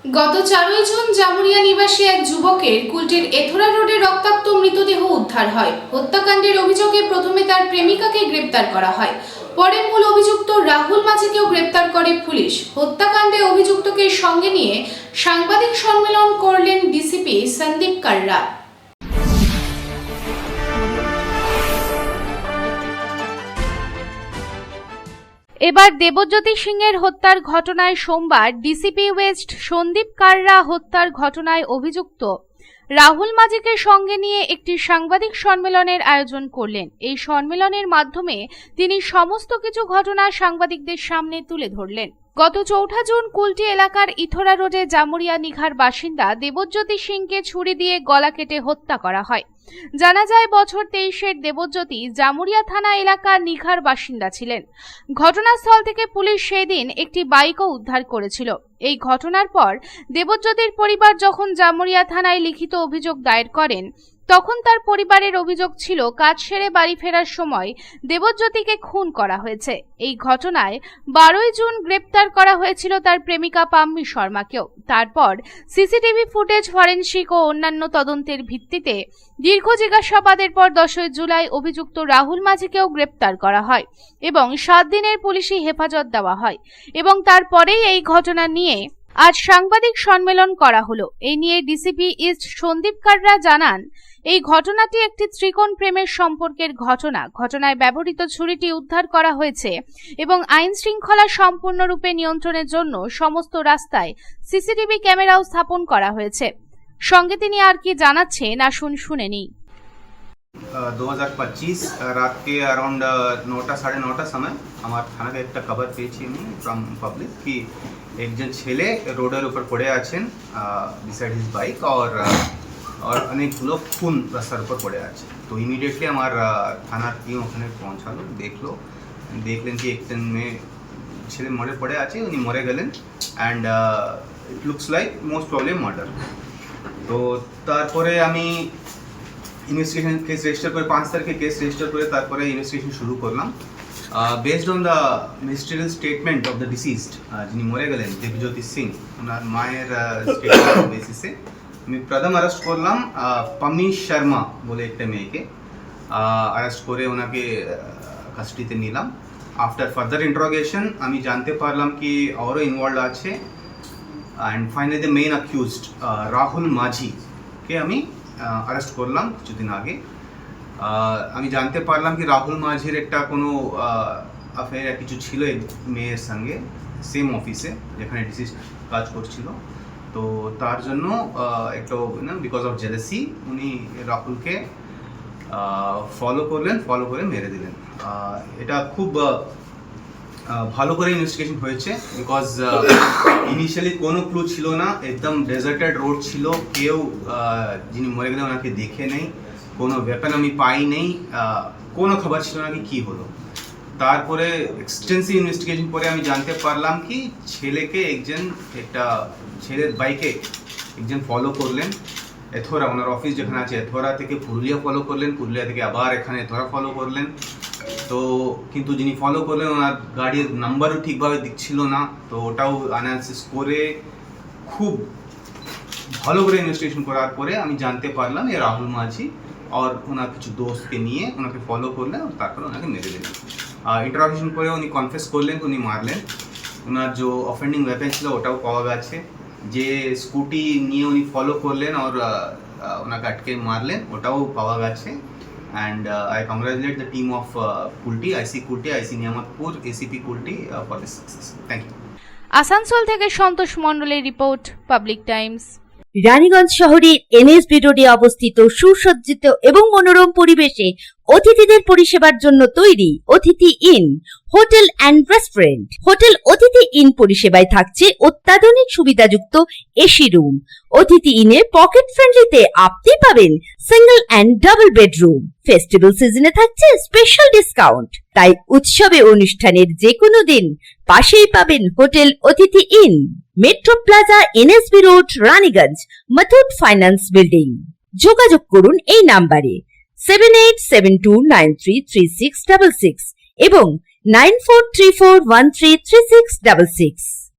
গত 4 জুন জামুরিয়া নিবাসী এক যুবকের কুলটির এথোরা রোডে রক্তাক্ত মৃতদেহ উদ্ধার হয়। হত্যাকাণ্ডের অভিযোগে প্রথমে তার প্রেমিকাকে গ্রেপ্তার করা হয়, পরে মূল অভিযুক্ত রাহুল মাঝিকেও গ্রেপ্তার করে পুলিশ। হত্যাকাণ্ডে অভিযুক্তকে সঙ্গে নিয়ে সাংবাদিক সম্মেলন করলেন ডিসিপি সন্দীপ কাররা। এবার দেবজ্যোতি সিংয়ের হত্যার ঘটনায় সোমবার ডিসিপি ওয়েস্ট সন্দীপ কাররা হত্যার ঘটনায় অভিযুক্ত রাহুল মাঝিকে সঙ্গে নিয়ে একটি সাংবাদিক সম্মেলনের আয়োজন করলেন। এই সম্মেলনের মাধ্যমে তিনি সমস্ত কিছু ঘটনা সাংবাদিকদের সামনে তুলে ধরলেন। গত 4 জুন কুলটি এলাকার ইথোরা রোডে জামুরিয়া নিঘার বাসিন্দা দেবজ্যোতি সিংকে ছুরি দিয়ে গলা কেটে হত্যা করা হয়। জানা যায়, বছর 23-এর দেবজ্যোতি জামুরিয়া থানা এলাকার নিঘার বাসিন্দা ছিলেন। ঘটনাস্থল থেকে পুলিশ সেই দিন একটি বাইকও উদ্ধার করেছিল। এই ঘটনার পর দেবজ্যোতির পরিবার যখন জামুরিয়া থানায় লিখিত অভিযোগ দায়ের করেন, তখন তার পরিবারের অভিযোগ ছিল কাজ সেরে বাড়ি ফেরার সময় দেবজ্যোতিকে খুন করা হয়েছে। এই ঘটনায় 12 জুন গ্রেপ্তার করা হয়েছিল তার প্রেমিকা পাম্মি শর্মাকেও। তারপর সিসিটিভি ফুটেজ, ফরেনসিক ও অন্যান্য তদন্তের ভিত্তিতে দীর্ঘ জিজ্ঞাসাবাদের পর 10 জুলাই অভিযুক্ত রাহুল মাঝিকেও গ্রেপ্তার করা হয় এবং 7 দিনের পুলিশি হেফাজত দেওয়া হয় এবং তারপরেই এই ঘটনা নিয়ে আজ সাংবাদিক সম্মেলন করা হলো। এই নিয়ে ডিসিপি ইস্ট সন্দীপ কাররা জানান, এই ঘটনাটি একটি ত্রিকোণ প্রেমের সম্পর্কের ঘটনায় ব্যবহৃত ছুরিটি উদ্ধার করা হয়েছে এবং আইন শৃঙ্খলা সম্পূর্ণরূপে নিয়ন্ত্রণের জন্য সমস্ত রাস্তায় সিসিটিভি ক্যামেরাও স্থাপন করা হয়েছে। সঙ্গে তিনি আর কি জানাচ্ছেন আসুন শুনে নিই। 2025 रात के अराउंड 9टा साढ़े 9टा समय আমার থানাতে একটা খবর পেয়েছি আমি ফ্রম পাবলিক কি একজন ছেলে রোডের উপর পড়ে আছেন বিসাইড হিজ বাইক और অনেকগুলো খুন রাস্তার উপর পড়ে আছে। তো ইমিডিয়েটলি আমার থানার টিম ওখানে পৌঁছালো, দেখলেন কি একজন মেয়ে ছেলে মরে পড়ে আছে, উনি মরে গেলেন and it looks like most probably murder. তো তারপরে আমি ইনভেস্টিগেশন কেস রেজিস্টার করে 5 তারিখে কেস রেজিস্টার করে তারপরে ইনভেস্টিগেশন শুরু করলাম। Based on the ministerial statement of the deceased, যিনি মরে গেলেন দেবজ্যোতি সিং, ওনার মায়ের স্টেটমেন্ট বেসিসে আমি প্রথম অ্যারেস্ট করলাম পাম্মি শর্মা বলে একটা মেয়েকে। অ্যারেস্ট করে ওনাকে কাস্টডিতে নিলাম। আফটার ফার্দার ইন্টারোগেশন আমি জানতে পারলাম কি আরও ইনভলভ আছে and finally the main accused Rahul মাঝিকে আমি অ্যারেস্ট করলাম কিছুদিন আগে। আমি জানতে পারলাম কি রাহুল মাঝির একটা কোনো অ্যাফেয়ার কিছু ছিল এই মেয়ের সঙ্গে, সেম অফিসে যেখানে ডিসিজ কাজ করছিল। তো তার জন্য একটা বিকজ অফ জেলাসি উনি রাহুলকে ফলো করে মেরে দিলেন। এটা খুব ভালো করে ইনভেস্টিগেশন হয়েছে বিকজ ইনিশিয়ালি কোনো ক্লু ছিল না, একদম ডেজার্টেড রোড ছিল, কেউ যিনি মরে গেলেন ওনাকে দেখে নেই, কোনো ওয়েপন আমি পাই নেই, কোনো খবর ছিল না কি কী হলো। তারপরে এক্সটেন্সিভ ইনভেস্টিগেশন পরে আমি জানতে পারলাম কি একটা ছেলের বাইকে একজন ফলো করলেন এথোরা, ওনার অফিস যেখানে আছে এথোরা থেকে পুরুলিয়া ফলো করলেন, পুরুলিয়া থেকে আবার এখানে এথোরা ফলো করলেন। তো কিন্তু যিনি ফলো করলেন ওনার গাড়ির নাম্বারও ঠিকভাবে দিচ্ছিল না। তো ওটাও অ্যানালিসিস করে খুব ভালো করে ইনভেস্টিগেশন করার পরে আমি জানতে পারলাম এই রাহুল মাঝি আর ওনার কিছু দোস্তকে নিয়ে ওনাকে ফলো করলেন, তারপরে ওনাকে মেরে দিলেন। ইন্টারোগেশন করে উনি কনফেস করলেন উনি মারলেন। ওনার যে অফেন্ডিং ওয়েপন ছিল ওটাও পাওয়া গেছে, যে স্কুটি নিয়ে উনি ফলো করলেন আর ওনাকে আটকে মারলেন ওটাও পাওয়া গেছে। And I congratulate the team of Kulti, IC Niyamatpur, ACP Kulti for this success. Thank you. Asansol থেকে সন্তোষ মণ্ডলের রিপোর্ট, পাবলিক টাইমস। রানীগঞ্জ শহরের এনএসবি রোডে অবস্থিত সুসজ্জিত এবং মনোরম পরিবেশে অতিথিদের পরিষেবার জন্য তৈরি অতিথি in hotel and restaurant. Hotel অতিথি ইন পরিষেবায় থাকছে অত্যাধুনিক সুবিধাযুক্ত এসি রুম। অতিথি ইনে পকেট ফ্রেন্ডলিতে আপনি পাবেন single and double bedroom. Festival সিজনে থাকছে স্পেশাল ডিসকাউন্ট, তাই উৎসবে অনুষ্ঠানের যে কোনো দিন পাশেই পাবেন হোটেল অতিথি in, metro plaza, NSB road, Raniganj, Muthoot finance building. যোগাযোগ করুন এই নাম্বারে 7872933666 এবং 9434133666।